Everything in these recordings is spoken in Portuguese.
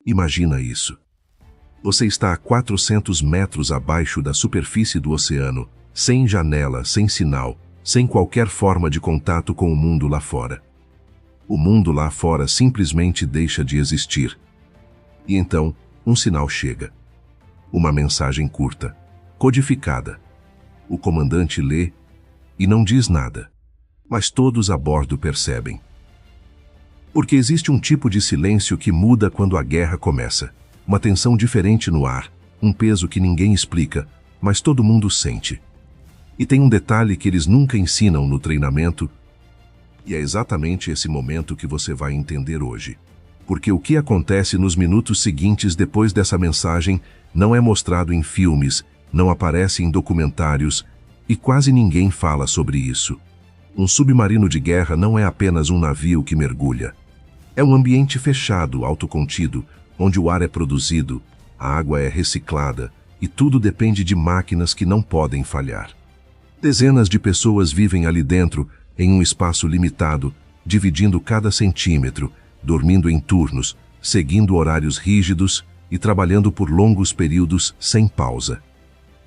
Imagina isso. Você está a 400 metros abaixo da superfície do oceano, sem janela, sem sinal, sem qualquer forma de contato com o mundo lá fora. O mundo lá fora simplesmente deixa de existir. E então, um sinal chega. Uma mensagem curta, codificada. O comandante lê e não diz nada, mas todos a bordo percebem. Porque existe um tipo de silêncio que muda quando a guerra começa. Uma tensão diferente no ar, um peso que ninguém explica, mas todo mundo sente. E tem um detalhe que eles nunca ensinam no treinamento, e é exatamente esse momento que você vai entender hoje. Porque o que acontece nos minutos seguintes depois dessa mensagem não é mostrado em filmes, não aparece em documentários, e quase ninguém fala sobre isso. Um submarino de guerra não é apenas um navio que mergulha. É um ambiente fechado, autocontido, onde o ar é produzido, a água é reciclada e tudo depende de máquinas que não podem falhar. Dezenas de pessoas vivem ali dentro, em um espaço limitado, dividindo cada centímetro, dormindo em turnos, seguindo horários rígidos e trabalhando por longos períodos sem pausa.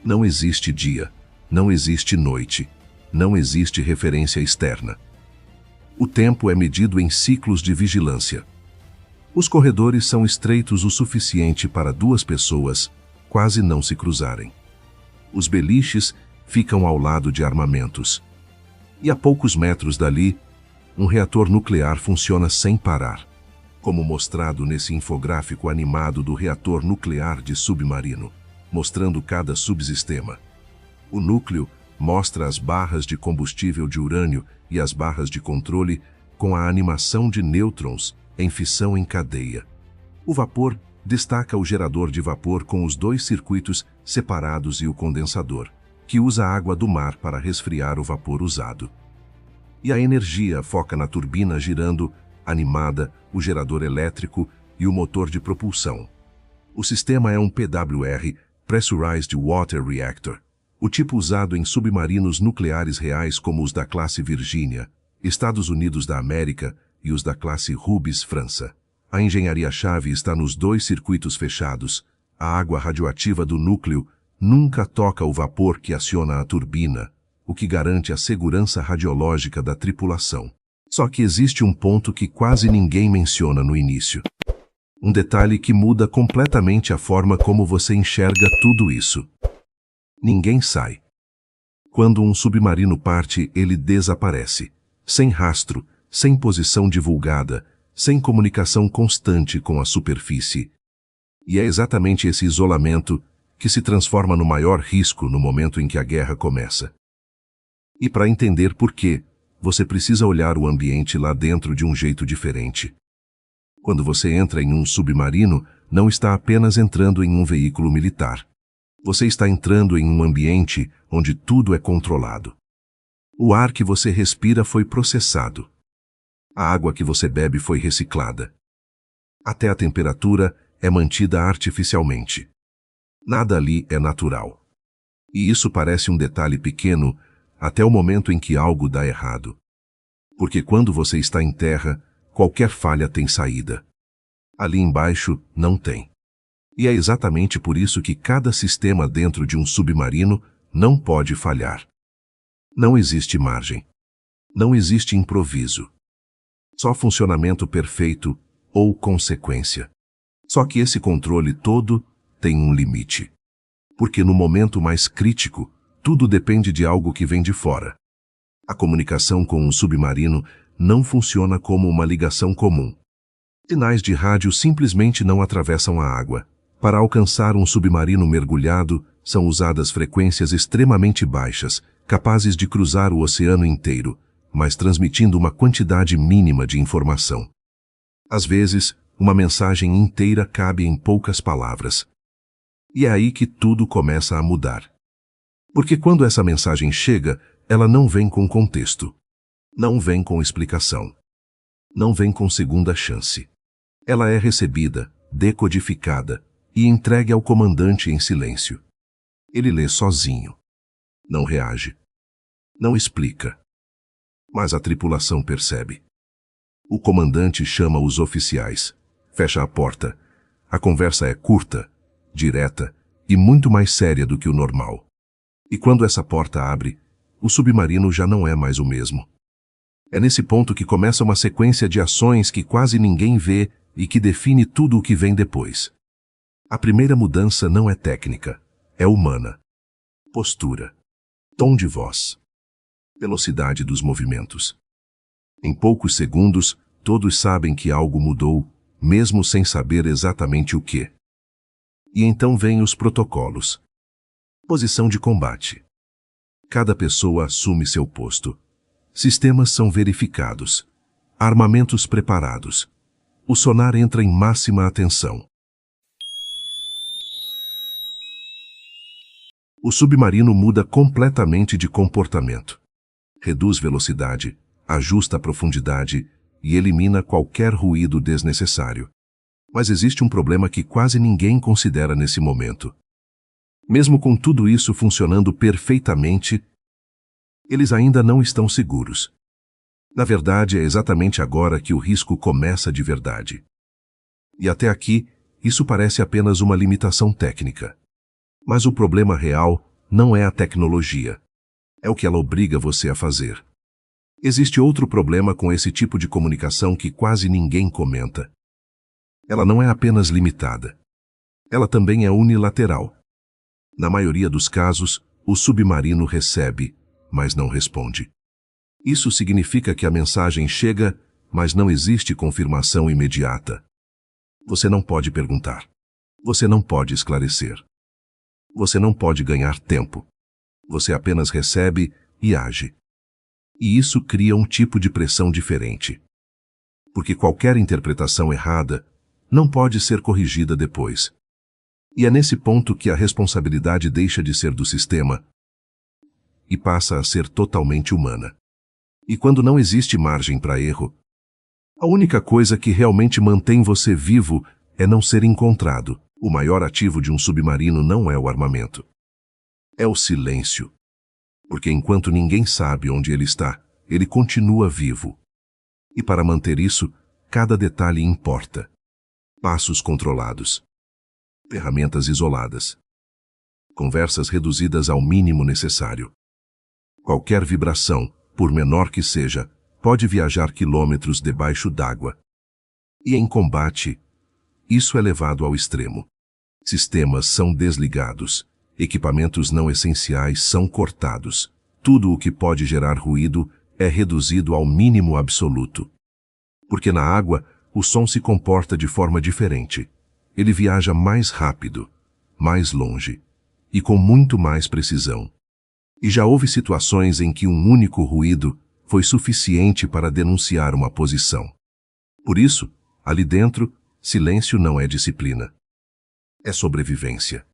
Não existe dia, não existe noite, não existe referência externa. O tempo é medido em ciclos de vigilância. Os corredores são estreitos o suficiente para duas pessoas quase não se cruzarem. Os beliches ficam ao lado de armamentos. E a poucos metros dali, um reator nuclear funciona sem parar, como mostrado nesse infográfico animado do reator nuclear de submarino, mostrando cada subsistema. O núcleo mostra as barras de combustível de urânio e as barras de controle com a animação de nêutrons em fissão em cadeia. O vapor destaca o gerador de vapor com os dois circuitos separados e o condensador, que usa a água do mar para resfriar o vapor usado. E a energia foca na turbina girando, animada, o gerador elétrico e o motor de propulsão. O sistema é um PWR, Pressurized Water Reactor, o tipo usado em submarinos nucleares reais como os da classe Virginia, Estados Unidos da América, e os da classe Rubis, França. A engenharia-chave está nos dois circuitos fechados. A água radioativa do núcleo nunca toca o vapor que aciona a turbina, o que garante a segurança radiológica da tripulação. Só que existe um ponto que quase ninguém menciona no início. Um detalhe que muda completamente a forma como você enxerga tudo isso. Ninguém sai. Quando um submarino parte, ele desaparece, sem rastro, sem posição divulgada, sem comunicação constante com a superfície. E é exatamente esse isolamento que se transforma no maior risco no momento em que a guerra começa. E para entender por quê, você precisa olhar o ambiente lá dentro de um jeito diferente. Quando você entra em um submarino, não está apenas entrando em um veículo militar. Você está entrando em um ambiente onde tudo é controlado. O ar que você respira foi processado. A água que você bebe foi reciclada. Até a temperatura é mantida artificialmente. Nada ali é natural. E isso parece um detalhe pequeno até o momento em que algo dá errado. Porque quando você está em terra, qualquer falha tem saída. Ali embaixo, não tem. E é exatamente por isso que cada sistema dentro de um submarino não pode falhar. Não existe margem. Não existe improviso. Só funcionamento perfeito ou consequência. Só que esse controle todo tem um limite. Porque no momento mais crítico, tudo depende de algo que vem de fora. A comunicação com um submarino não funciona como uma ligação comum. Sinais de rádio simplesmente não atravessam a água. Para alcançar um submarino mergulhado, são usadas frequências extremamente baixas, capazes de cruzar o oceano inteiro, mas transmitindo uma quantidade mínima de informação. Às vezes, uma mensagem inteira cabe em poucas palavras. E é aí que tudo começa a mudar. Porque quando essa mensagem chega, ela não vem com contexto. Não vem com explicação. Não vem com segunda chance. Ela é recebida, decodificada e entregue ao comandante em silêncio. Ele lê sozinho. Não reage. Não explica. Mas a tripulação percebe. O comandante chama os oficiais, fecha a porta, A conversa é curta, direta e muito mais séria do que o normal. E quando essa porta abre, o submarino já não é mais o mesmo. É nesse ponto que começa uma sequência de ações que quase ninguém vê e que define tudo o que vem depois. A primeira mudança não é técnica, é humana. Postura, tom de voz, velocidade dos movimentos. Em poucos segundos, todos sabem que algo mudou, mesmo sem saber exatamente o que. E então vêm os protocolos. Posição de combate. Cada pessoa assume seu posto. Sistemas são verificados. Armamentos preparados. O sonar entra em máxima atenção. O submarino muda completamente de comportamento. Reduz velocidade, ajusta a profundidade e elimina qualquer ruído desnecessário. Mas existe um problema que quase ninguém considera nesse momento. Mesmo com tudo isso funcionando perfeitamente, eles ainda não estão seguros. Na verdade, é exatamente agora que o risco começa de verdade. E até aqui, isso parece apenas uma limitação técnica. Mas o problema real não é a tecnologia. É o que ela obriga você a fazer. Existe outro problema com esse tipo de comunicação que quase ninguém comenta. Ela não é apenas limitada. Ela também é unilateral. Na maioria dos casos, o submarino recebe, mas não responde. Isso significa que a mensagem chega, mas não existe confirmação imediata. Você não pode perguntar. Você não pode esclarecer. Você não pode ganhar tempo. Você apenas recebe e age. E isso cria um tipo de pressão diferente. Porque qualquer interpretação errada não pode ser corrigida depois. E é nesse ponto que a responsabilidade deixa de ser do sistema e passa a ser totalmente humana. E quando não existe margem para erro, a única coisa que realmente mantém você vivo é não ser encontrado. O maior ativo de um submarino não é o armamento. É o silêncio. Porque enquanto ninguém sabe onde ele está, ele continua vivo. E para manter isso, cada detalhe importa. Passos controlados. Ferramentas isoladas. Conversas reduzidas ao mínimo necessário. Qualquer vibração, por menor que seja, pode viajar quilômetros debaixo d'água. E em combate, isso é levado ao extremo. Sistemas são desligados, equipamentos não essenciais são cortados. Tudo o que pode gerar ruído é reduzido ao mínimo absoluto. Porque na água, o som se comporta de forma diferente. Ele viaja mais rápido, mais longe e com muito mais precisão. E já houve situações em que um único ruído foi suficiente para denunciar uma posição. Por isso, ali dentro, silêncio não é disciplina. É sobrevivência.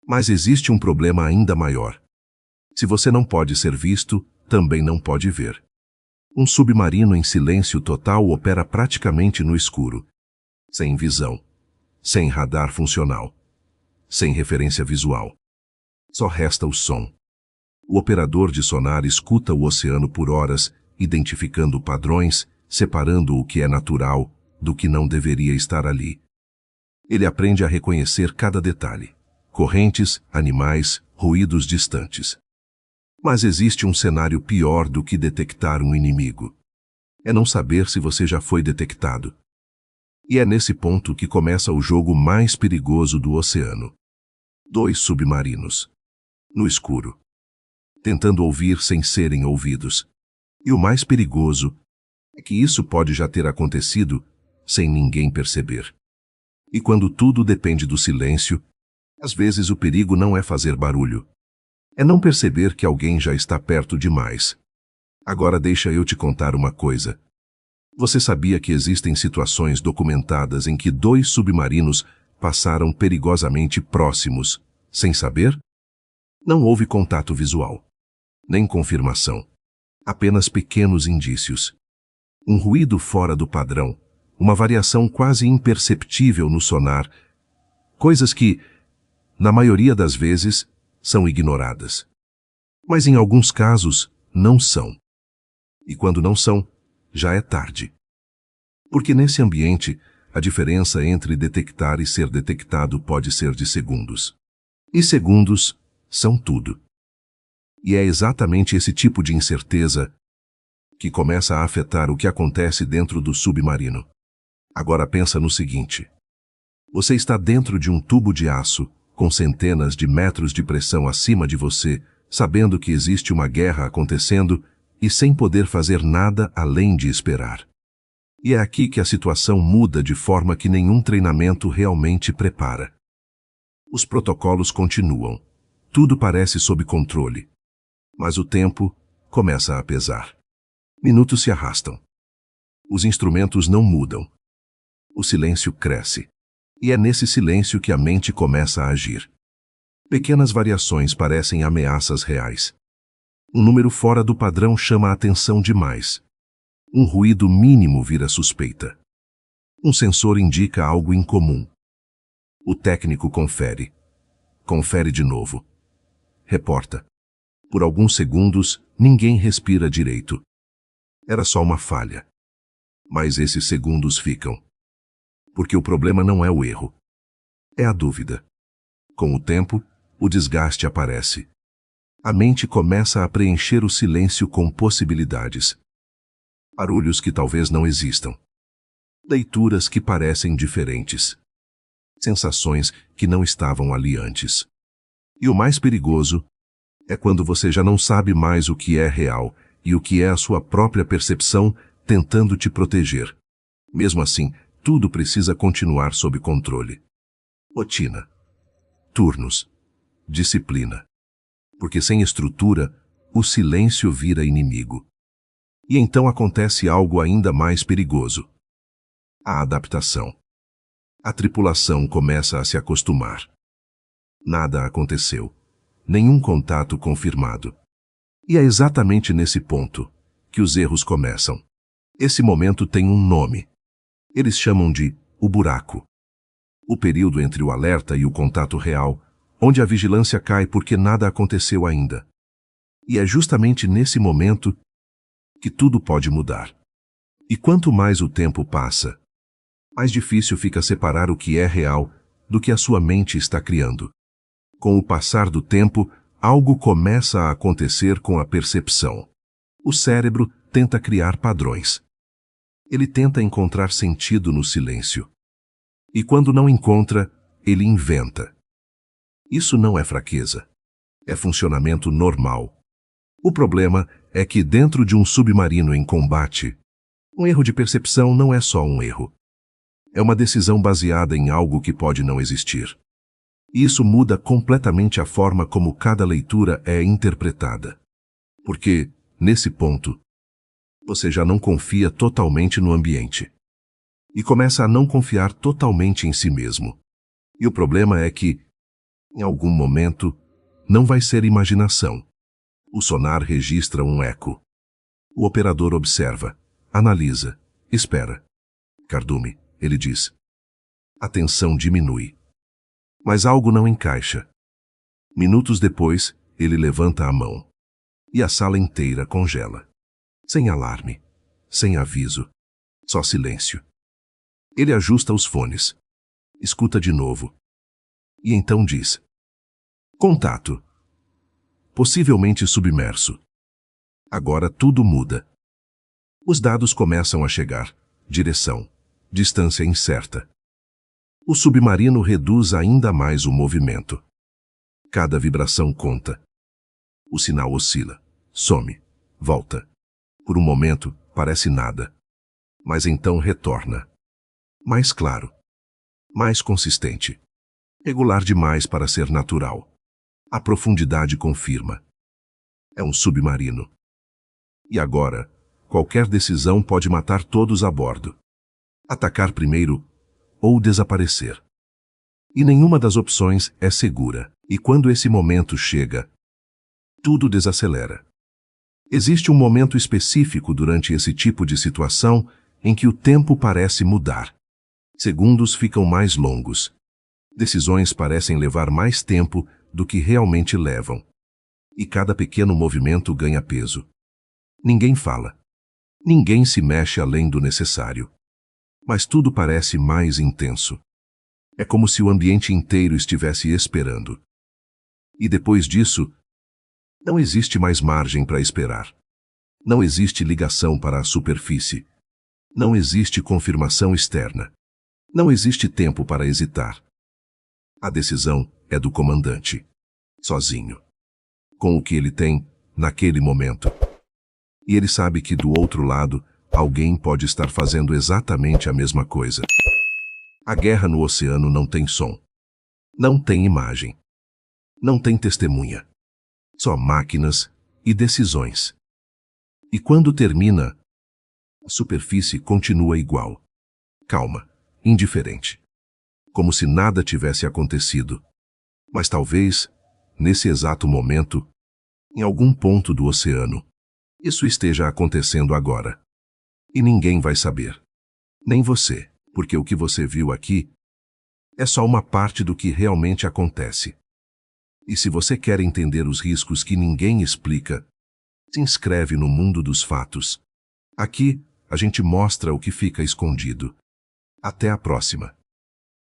Mas existe um problema ainda maior. Se você não pode ser visto, também não pode ver. Um submarino em silêncio total opera praticamente no escuro. Sem visão. Sem radar funcional. Sem referência visual. Só resta o som. O operador de sonar escuta o oceano por horas, identificando padrões, separando o que é natural do que não deveria estar ali. Ele aprende a reconhecer cada detalhe. Correntes, animais, ruídos distantes. Mas existe um cenário pior do que detectar um inimigo. É não saber se você já foi detectado. E é nesse ponto que começa o jogo mais perigoso do oceano. 2 submarinos. No escuro. Tentando ouvir sem serem ouvidos. E o mais perigoso é que isso pode já ter acontecido sem ninguém perceber. E quando tudo depende do silêncio, às vezes o perigo não é fazer barulho. É não perceber que alguém já está perto demais. Agora deixa eu te contar uma coisa. Você sabia que existem situações documentadas em que 2 submarinos passaram perigosamente próximos, sem saber? Não houve contato visual. Nem confirmação. Apenas pequenos indícios. Um ruído fora do padrão, uma variação quase imperceptível no sonar, coisas que, na maioria das vezes, são ignoradas. Mas em alguns casos, não são. E quando não são, já é tarde. Porque nesse ambiente, A diferença entre detectar e ser detectado pode ser de segundos. E segundos são tudo. E é exatamente esse tipo de incerteza que começa a afetar o que acontece dentro do submarino. Agora pensa no seguinte. Você está dentro de um tubo de aço, com centenas de metros de pressão acima de você, sabendo que existe uma guerra acontecendo e sem poder fazer nada além de esperar. E é aqui que a situação muda de forma que nenhum treinamento realmente prepara. Os protocolos continuam. Tudo parece sob controle. Mas o tempo começa a pesar. Minutos se arrastam. Os instrumentos não mudam. O silêncio cresce. E é nesse silêncio que a mente começa a agir. Pequenas variações parecem ameaças reais. Um número fora do padrão chama a atenção demais. Um ruído mínimo vira suspeita. Um sensor indica algo incomum. O técnico confere. Confere de novo. Reporta. Por alguns segundos, ninguém respira direito. Era só uma falha. Mas esses segundos ficam. Porque o problema não é o erro. É a dúvida. Com o tempo, o desgaste aparece. A mente começa a preencher o silêncio com possibilidades. Barulhos que talvez não existam. Leituras que parecem diferentes. Sensações que não estavam ali antes. E o mais perigoso é quando você já não sabe mais o que é real e o que é a sua própria percepção tentando te proteger. Mesmo assim, tudo precisa continuar sob controle. Rotina. Turnos. Disciplina. Porque sem estrutura, o silêncio vira inimigo. E então acontece algo ainda mais perigoso. A adaptação. A tripulação começa a se acostumar. Nada aconteceu. Nenhum contato confirmado. E é exatamente nesse ponto que os erros começam. Esse momento tem um nome. Eles chamam de o buraco. O período entre o alerta e o contato real, onde a vigilância cai porque nada aconteceu ainda. E é justamente nesse momento que tudo pode mudar. E quanto mais o tempo passa, mais difícil fica separar o que é real do que a sua mente está criando. Com o passar do tempo, algo começa a acontecer com a percepção. O cérebro tenta criar padrões. Ele tenta encontrar sentido no silêncio. E quando não encontra, ele inventa. Isso não é fraqueza. É funcionamento normal. O problema é que dentro de um submarino em combate, um erro de percepção não é só um erro. É uma decisão baseada em algo que pode não existir. E isso muda completamente a forma como cada leitura é interpretada. Porque, nesse ponto, você já não confia totalmente no ambiente. E começa a não confiar totalmente em si mesmo. E o problema é que, em algum momento, não vai ser imaginação. O sonar registra um eco. O operador observa, analisa, espera. Cardume, ele diz. A tensão diminui. Mas algo não encaixa. Minutos depois, ele levanta a mão. E a sala inteira congela. Sem alarme, sem aviso, só silêncio. Ele ajusta os fones. Escuta de novo. E então diz. Contato. Possivelmente submerso. Agora tudo muda. Os dados começam a chegar. Direção. Distância incerta. O submarino reduz ainda mais o movimento. Cada vibração conta. O sinal oscila. Some. Volta. Por um momento, parece nada. Mas então retorna. Mais claro. Mais consistente. Regular demais para ser natural. A profundidade confirma. É um submarino. E agora, qualquer decisão pode matar todos a bordo. Atacar primeiro ou desaparecer. E nenhuma das opções é segura. E quando esse momento chega, tudo desacelera. Existe um momento específico durante esse tipo de situação em que o tempo parece mudar. Segundos ficam mais longos. Decisões parecem levar mais tempo do que realmente levam. E cada pequeno movimento ganha peso. Ninguém fala. Ninguém se mexe além do necessário. Mas tudo parece mais intenso. É como se o ambiente inteiro estivesse esperando. E depois disso, não existe mais margem para esperar. Não existe ligação para a superfície. Não existe confirmação externa. Não existe tempo para hesitar. A decisão é do comandante, sozinho, com o que ele tem naquele momento. E ele sabe que do outro lado, alguém pode estar fazendo exatamente a mesma coisa. A guerra no oceano não tem som. Não tem imagem. Não tem testemunha. Só máquinas e decisões. E quando termina, a superfície continua igual. Calma, indiferente. Como se nada tivesse acontecido. Mas talvez, nesse exato momento, em algum ponto do oceano, isso esteja acontecendo agora. E ninguém vai saber. Nem você, porque o que você viu aqui é só uma parte do que realmente acontece. E se você quer entender os riscos que ninguém explica, se inscreve no Mundo dos Fatos. Aqui, a gente mostra o que fica escondido. Até a próxima.